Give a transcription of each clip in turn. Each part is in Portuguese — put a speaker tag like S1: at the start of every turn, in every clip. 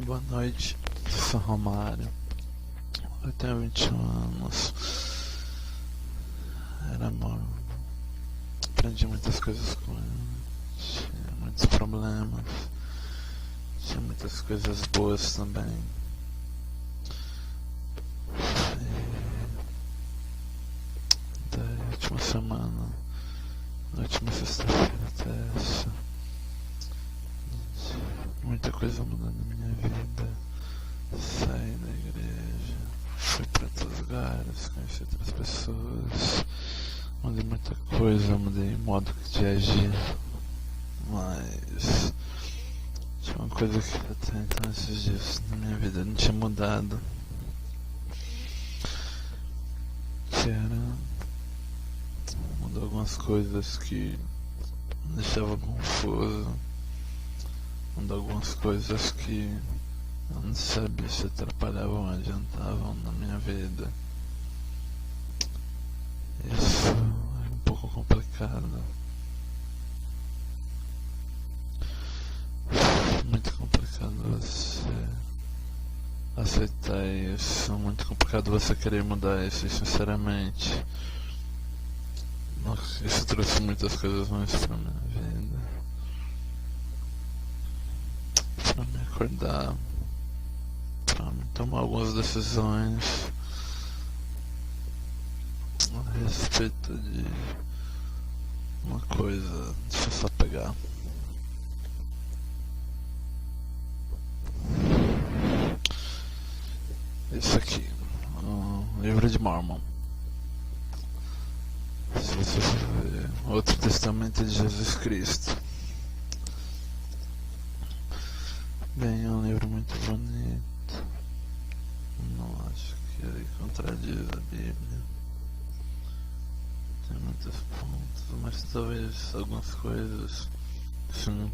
S1: Boa noite, sou Romário. Eu tenho 21 anos. Era amor. Aprendi muitas coisas com ele. Tinha muitos problemas. Tinha muitas coisas boas também. E da última semana, na última sexta-feira até essa, muita coisa mudou na minha vida. Saí da igreja, fui para outros lugares, conheci outras pessoas, mudei muita coisa, mudei o modo de agir, mas tinha uma coisa que até então esses dias na minha vida não tinha mudado, que era mudar algumas coisas que me deixavam confuso, mudar algumas coisas que eu não sabia se atrapalhavam ou adiantavam na minha vida. Isso é um pouco complicado. Muito complicado você aceitar isso. Muito complicado você querer mudar isso, sinceramente. Nossa, isso trouxe muitas coisas ruins pra minha vida. Pra me acordar. Pra me tomar algumas decisões a respeito de uma coisa. Deixa eu só pegar. Isso aqui, o livro de Mormon. Se você for ver, outro testamento de Jesus Cristo. Bem, é um livro muito bonito. Não acho que ele contradiz a Bíblia. Tem muitos pontos, mas talvez algumas coisas, sim.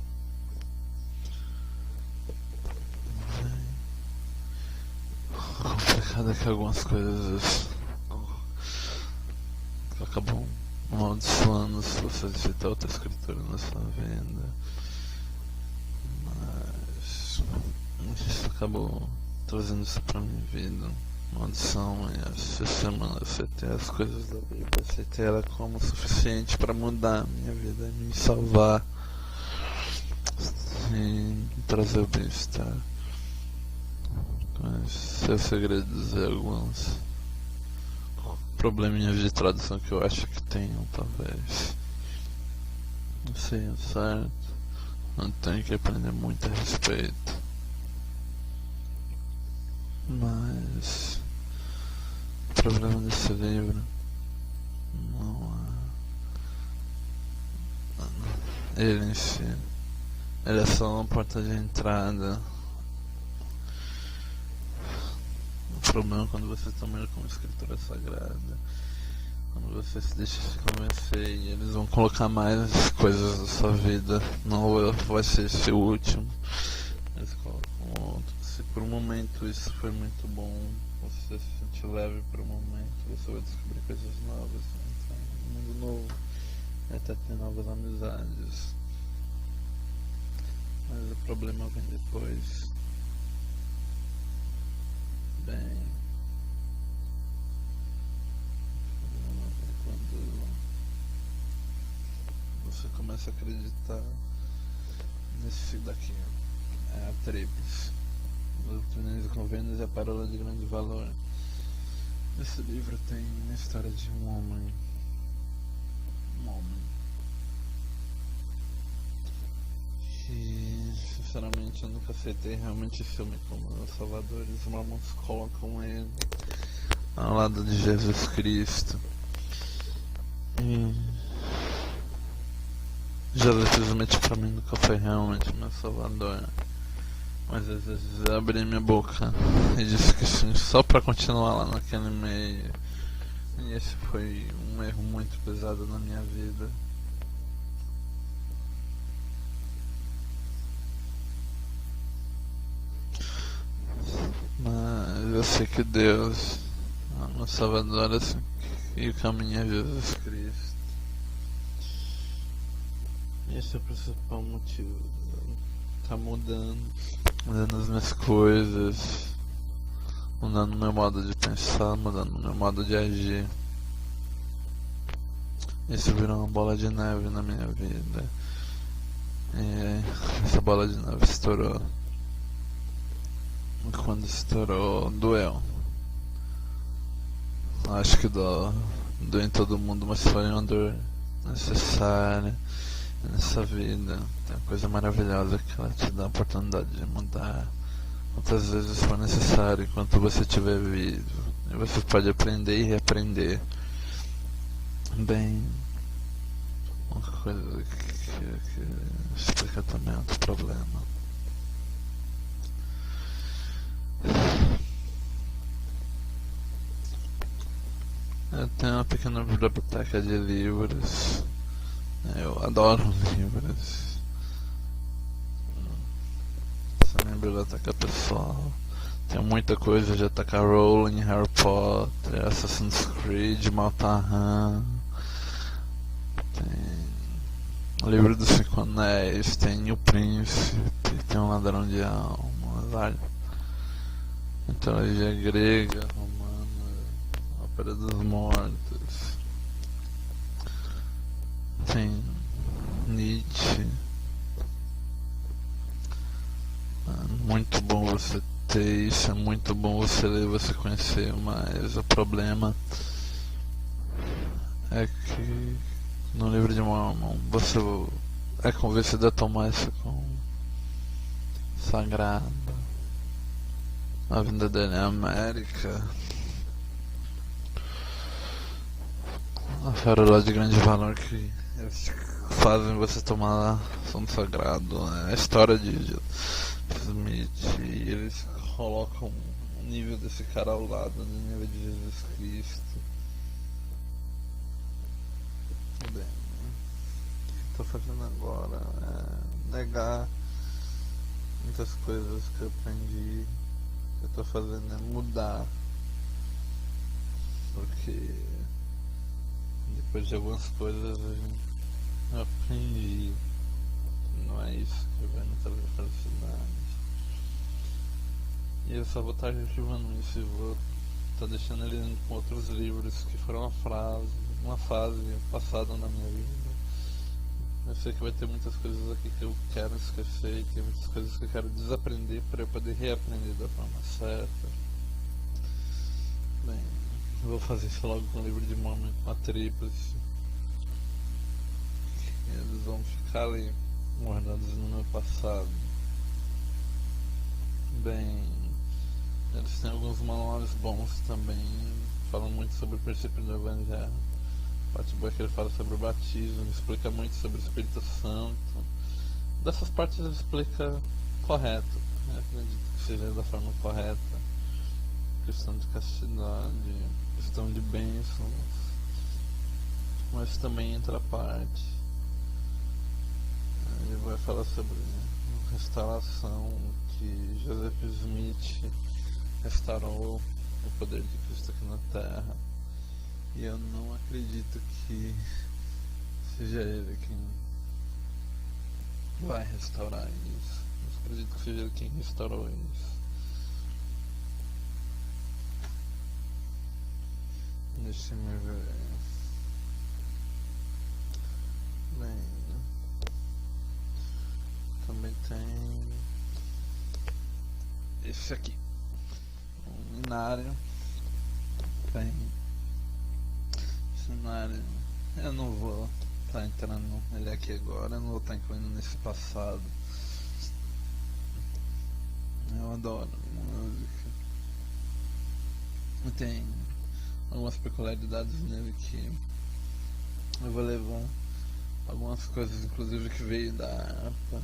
S1: O complicado é que algumas coisas acabam amaldiçoando se você citar outra escritura na sua vida. Mas isso acabou trazendo isso pra minha vida. Maldição, e essa semana eu aceitei as coisas da Bíblia, aceitei ela como o suficiente pra mudar a minha vida e me salvar e trazer o bem-estar. Mas se é segredo dizer alguns probleminhas de tradução que eu acho que tenham, talvez. Não sei, é certo. Não tenho que aprender muito a respeito. Mas o problema desse livro não é ele em si. Ele é só uma porta de entrada. O problema é quando você toma ele como escritura sagrada. Quando você se deixa se convencer e eles vão colocar mais coisas na sua vida. Não vai ser esse o último. Eles colocam outro. Se por um momento isso foi muito bom, você se sentir leve por um momento, você vai descobrir coisas novas, vai entrar em um mundo novo, vai até ter novas amizades. Mas o problema vem depois. Bem, quando você começa a acreditar nesse daqui, é a Tribes, Doutrinas e Convênios e a Parábola de Grande Valor. Nesse livro tem a história de um homem que, sinceramente, eu nunca aceitei realmente esse homem como meu salvador. Os mormons colocam ele ao lado de Jesus Cristo. E Jesus simplesmente pra mim nunca foi realmente meu salvador. Mas às vezes eu abri minha boca e disse que sim, só pra continuar lá naquele meio. E esse foi um erro muito pesado na minha vida. Mas eu sei que Deus é o meu salvador, assim, e o caminho é Jesus Cristo. E esse é o principal motivo. Tá mudando mudando as minhas coisas, mudando meu modo de pensar, mudando meu modo de agir. Isso virou uma bola de neve na minha vida. E essa bola de neve estourou. E quando estourou, doeu. Acho que doeu em todo mundo, mas foi uma dor necessária nessa vida. Tem uma coisa maravilhosa que ela te dá a oportunidade de mudar quantas vezes for necessário enquanto você estiver vivo. E você pode aprender e reaprender. Bem, uma coisa que explica também outro problema. Eu tenho uma pequena biblioteca de livros. Eu adoro livros. Essa é a minha biblioteca pessoal. Tem muita coisa de J.K. Rowling, Harry Potter, Assassin's Creed, Maltahan. Tem o livro dos 5 Anéis, tem O Príncipe, tem um Ladrão de Almas, mitologia grega, romana, Ópera dos Mortos. Tem Nietzsche. Muito bom você ter isso, é muito bom você ler, você conhecer, mas o problema é que no livro de Mormon você é convencido a tomar isso como sagrado. A vinda dele é América. A férola de grande valor que eles fazem você tomar assunto sagrado. É a história de Smith, e eles colocam o nível desse cara ao lado do nível de Jesus Cristo. Bem, o que estou fazendo agora é negar muitas coisas que eu aprendi. O que eu estou fazendo é mudar, porque depois de algumas coisas eu aprendi. Não é isso que vai me trazer felicidade. E eu só vou estar arquivando isso e vou estar deixando ele com outros livros que foram uma fase passada na minha vida. Eu sei que vai ter muitas coisas aqui que eu quero esquecer, e tem muitas coisas que eu quero desaprender para eu poder reaprender da forma certa. Bem, eu vou fazer isso logo com o livro de Mormon, com a tríplice. Eles vão ficar ali guardados no meu passado. Bem, eles têm alguns manuais bons também, falam muito sobre o princípio do Evangelho. A parte boa é que ele fala sobre o batismo, ele explica muito sobre o Espírito Santo. Dessas partes ele explica correto, eu acredito que seja da forma correta. Questão de castidade, questão de bênçãos, mas também entra a parte. Ele vai falar sobre restauração, que Joseph Smith restaurou o poder de Cristo aqui na Terra. E eu não acredito que seja ele quem vai restaurar isso. Eu acredito que seja ele quem restaurou isso. Deixa-me ver. Bem, também tem esse aqui, um minário. Bem, esse minário eu não vou estar entrando nele aqui agora, eu não vou estar incluindo nesse passado. Eu adoro música. E tem algumas peculiaridades nele que eu vou levar. Algumas coisas, inclusive, que veio da harpa.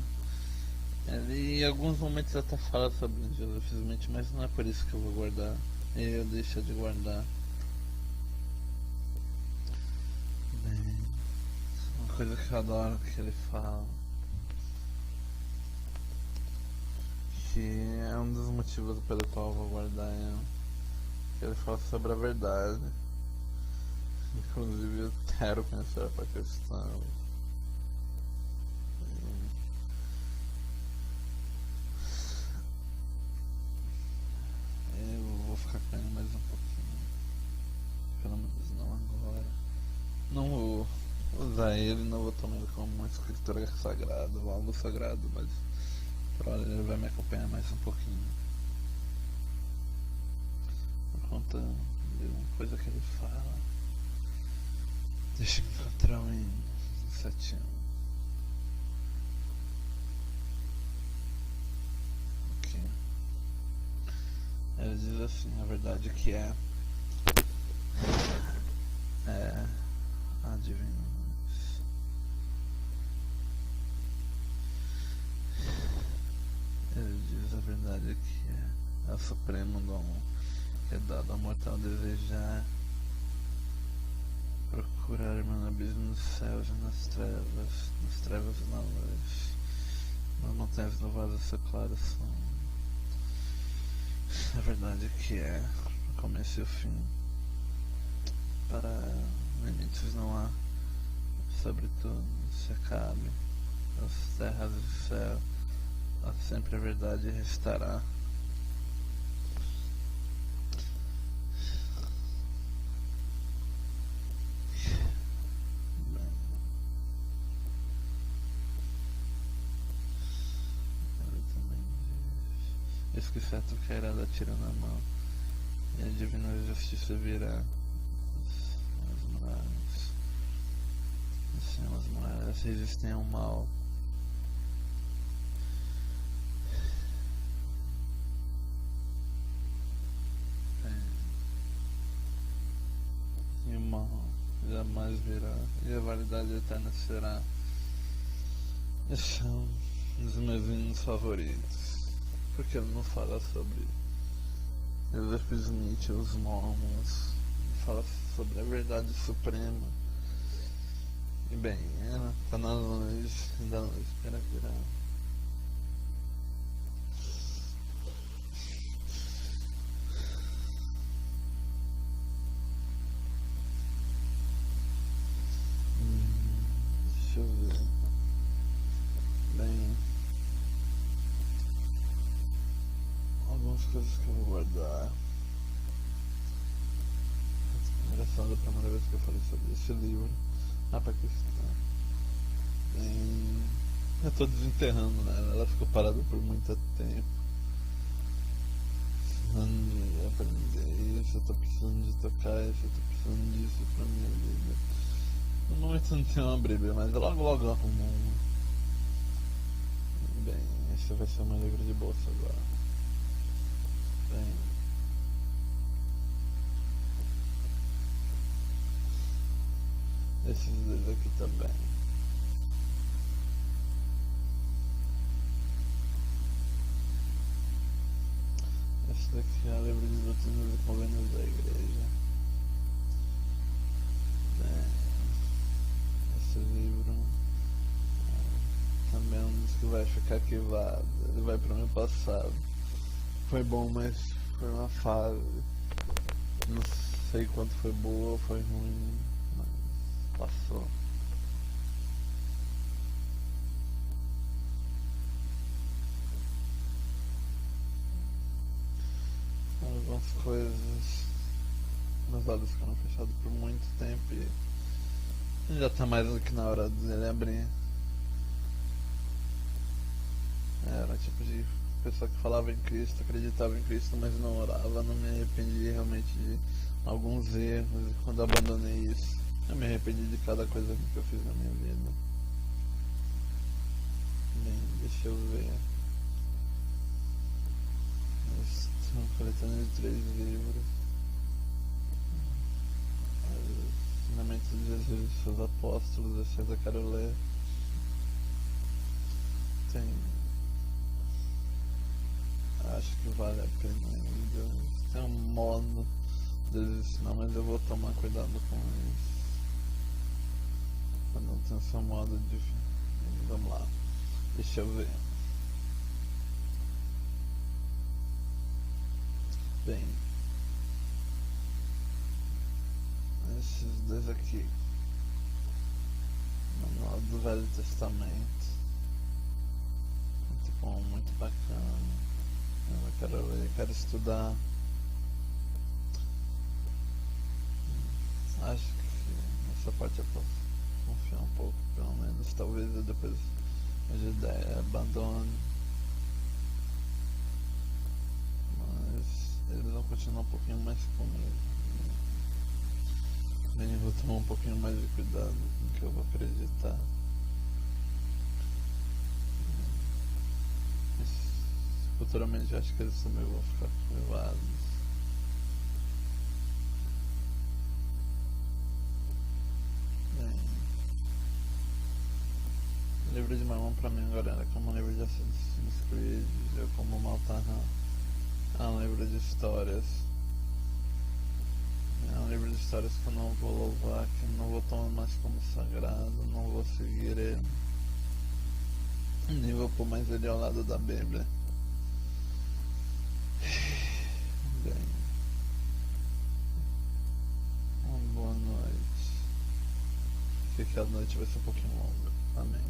S1: Ele, em alguns momentos, até fala sobre Joseph Smith, mas não é por isso que eu vou guardar. Eu deixo de guardar. Bem, uma coisa que eu adoro que ele fala, que é um dos motivos pelo qual eu vou guardar, que ele fala sobre a verdade. Inclusive, eu quero conhecer a questão. usar ele, não vou tomar ele como uma escritura sagrada ou algo sagrado, mas por hora ele vai me acompanhar mais um pouquinho. Por conta de uma coisa que ele fala. Deixa eu encontrar um insetinho. Aqui. Ele diz assim, a verdade que adivinha. Ele diz a verdade que é o supremo dom que é dado ao mortal desejar procurar meu abismo nos céus e nas trevas e na luz, nas montanhas louvadas seu claro som. A verdade que é o começo e o fim. Para limites não há, sobretudo se acabe as terras e o céu, há sempre a verdade restará. Eis que o cetro cairá da tira na mão, e a divina justiça virá. As muralhas, assim, as muralhas resistem ao mal. E o mal jamais virá, e a validade eterna será. Esse é um dos meus hinos favoritos. Porque ele não fala sobre Joseph Smith, os mormons, fala sobre a verdade suprema. E bem, ela tá na luz, ainda não espera virar. Deixa eu ver. Bem, algumas coisas que eu vou guardar. Engraçado, a primeira vez que eu falei sobre esse livro. Paquistão. Bem, eu tô desenterrando ela, ela ficou parada por muito tempo. Precisando de aprender isso, eu tô precisando de tocar isso, eu tô precisando disso pra minha vida. No momento eu não tenho uma Bíblia, mas logo logo eu arrumo uma. Bem, esse vai ser o meu livro de bolsa agora. Bem, esses dois aqui também. Esse daqui é o livro de doutrinas e convênios da igreja. Bem, esse livro também é um dos que vai ficar arquivado. Ele vai pro meu passado. Foi bom, mas foi uma fase. Não sei quanto foi boa ou foi ruim, mas passou. Algumas coisas, meus olhos ficaram fechados por muito tempo e já tá mais do que na hora dele abrir. Era tipo de pessoa que falava em Cristo, acreditava em Cristo, mas não orava. Não me arrependi realmente de alguns erros, e quando eu abandonei isso, eu me arrependi de cada coisa que eu fiz na minha vida. Bem, deixa eu ver. Estou coletando de 3 livros. Os ensinamentos de Jesus e seus apóstolos, esses eu quero ler. Tem. Acho que vale a pena ainda. Tem um modo deles ensinar, mas eu vou tomar cuidado com isso. Quando não tem seu modo de. Vamos lá. Deixa eu ver. Bem. Esses dois aqui. Manual do Velho Testamento. Muito bom, muito bacana. Eu quero ler, quero estudar. Acho que essa parte eu posso. confiar um pouco, pelo menos. Talvez eu depois de ideia abandone. Mas eles vão continuar um pouquinho mais comigo. Nem vou tomar um pouquinho mais de cuidado com o que eu vou acreditar. Mas futuramente acho que eles também vão ficar privados. Bem, o livro de Mormon pra mim agora era como um livro de Assassin's Creed, eu como Maltahan. É um livro de histórias. É um livro de histórias que eu não vou louvar, que eu não vou tomar mais como sagrado, não vou seguir ele. Nem vou pôr mais ele ao lado da Bíblia. Bem, uma boa noite. Sei que a noite vai ser um pouquinho longa. Amém.